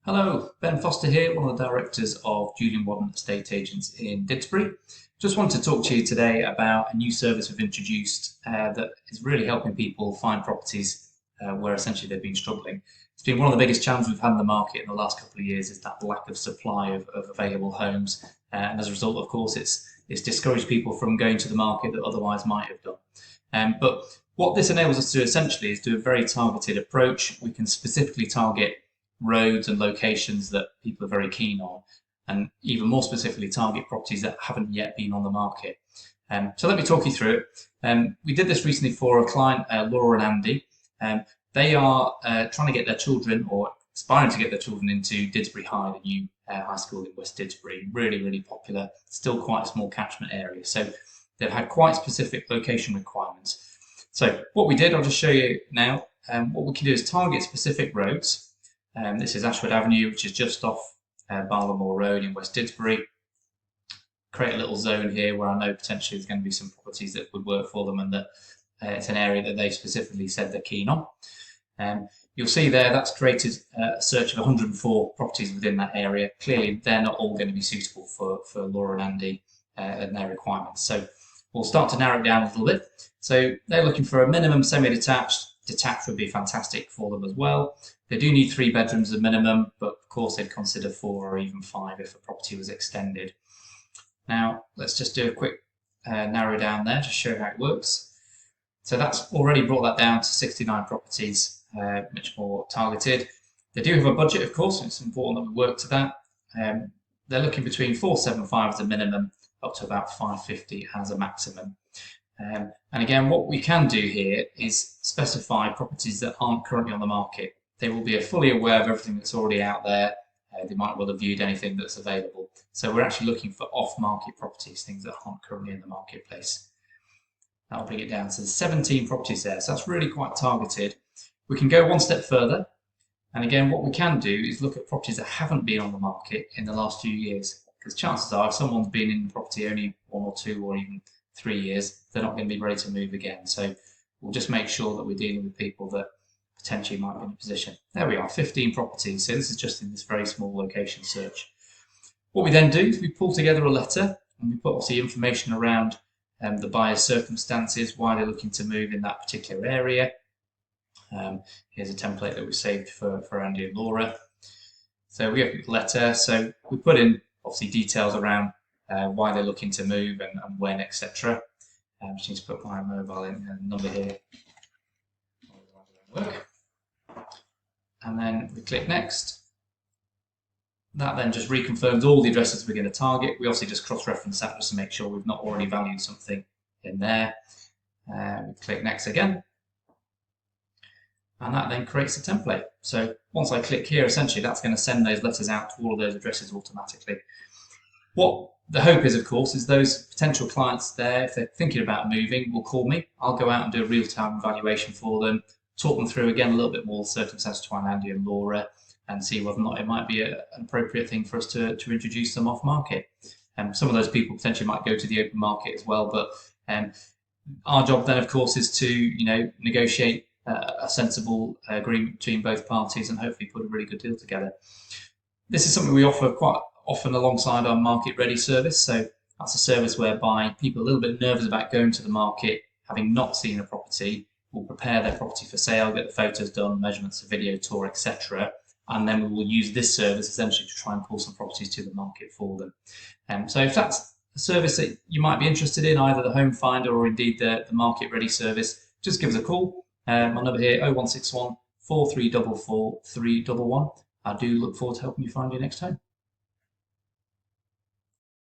Hello, Ben Foster here, one of the directors of Julian Wadden Estate Agents in Didsbury. Just wanted to talk to you today about a new service we've introduced that is really helping people find properties where essentially they've been struggling. It's been one of the biggest challenges we've had in the market in the last couple of years is that lack of supply of available homes. And as a result, of course, it's discouraged people from going to the market that otherwise might have done. But what this enables us to do essentially is do a very targeted approach. We can specifically target roads and locations that people are very keen on, and even more specifically target properties that haven't yet been on the market. So let me talk you through it. We did this recently for a client, Laura and Andy. They are trying to get their children, or aspiring to get their children, into Didsbury High, the new high school in West Didsbury. Really, really popular, still quite a small catchment area. So they've had quite specific location requirements. So what we did, I'll just show you now. What we can do is target specific roads. This is Ashwood Avenue, which is just off Barlamore Road in West Didsbury. Create a little zone here where I know potentially there's going to be some properties that would work for them, and that it's an area that they specifically said they're keen on. You'll see there that's created a search of 104 properties within that area. Clearly, they're not all going to be suitable for Laura and Andy and their requirements. So we'll start to narrow it down a little bit. So they're looking for a minimum semi-detached. Detached would be fantastic for them as well. They do need 3 bedrooms as a minimum, but of course they'd consider 4 or even 5 if a property was extended. Now let's just do a quick narrow down there to show how it works. So that's already brought that down to 69 properties, much more targeted. They do have a budget, of course, and it's important that we work to that. They're looking between 475 as a minimum up to about 550 as a maximum. And again, what we can do here is specify properties that aren't currently on the market. They will be fully aware of everything that's already out there. They might well have viewed anything that's available. So we're actually looking for off-market properties, things that aren't currently in the marketplace. That'll bring it down to 17 properties there. So that's really quite targeted. We can go one step further. And again, what we can do is look at properties that haven't been on the market in the last few years. Because chances are, if someone's been in the property only 1 or 2 or even 3 years, they're not going to be ready to move again. So we'll just make sure that we're dealing with people that potentially might be in a position. There we are, 15 properties. So this is just in this very small location search. What we then do is we pull together a letter and we put obviously information around the buyer's circumstances, why they're looking to move in that particular area. Here's a template that we saved for Andy and Laura. So we have a letter. So we put in obviously details around why they're looking to move and when, etc. Just need to put my mobile in and number here. Work. And then we click next. That then just reconfirms all the addresses we're going to target. We obviously just cross-reference that just to make sure we've not already valued something in there. We click next again. And that then creates a template. So once I click here, essentially that's going to send those letters out to all of those addresses automatically. What the hope is, of course, is those potential clients there, if they're thinking about moving, will call me. I'll go out and do a real-time evaluation for them, talk them through again a little bit more circumstances to Andy and Laura, and see whether or not it might be an appropriate thing for us to introduce them off market. Some of those people potentially might go to the open market as well, but our job then, of course, is to negotiate a sensible agreement between both parties and hopefully put a really good deal together. This is something we offer quite often alongside our market ready service. So that's a service whereby people are a little bit nervous about going to the market, having not seen a property, will prepare their property for sale, get the photos done, measurements, a video tour, etc. And then we will use this service essentially to try and pull some properties to the market for them. So if that's a service that you might be interested in, either the home finder or indeed the market ready service, just give us a call. My number here, 0161 4344 311. I do look forward to helping you find your next home.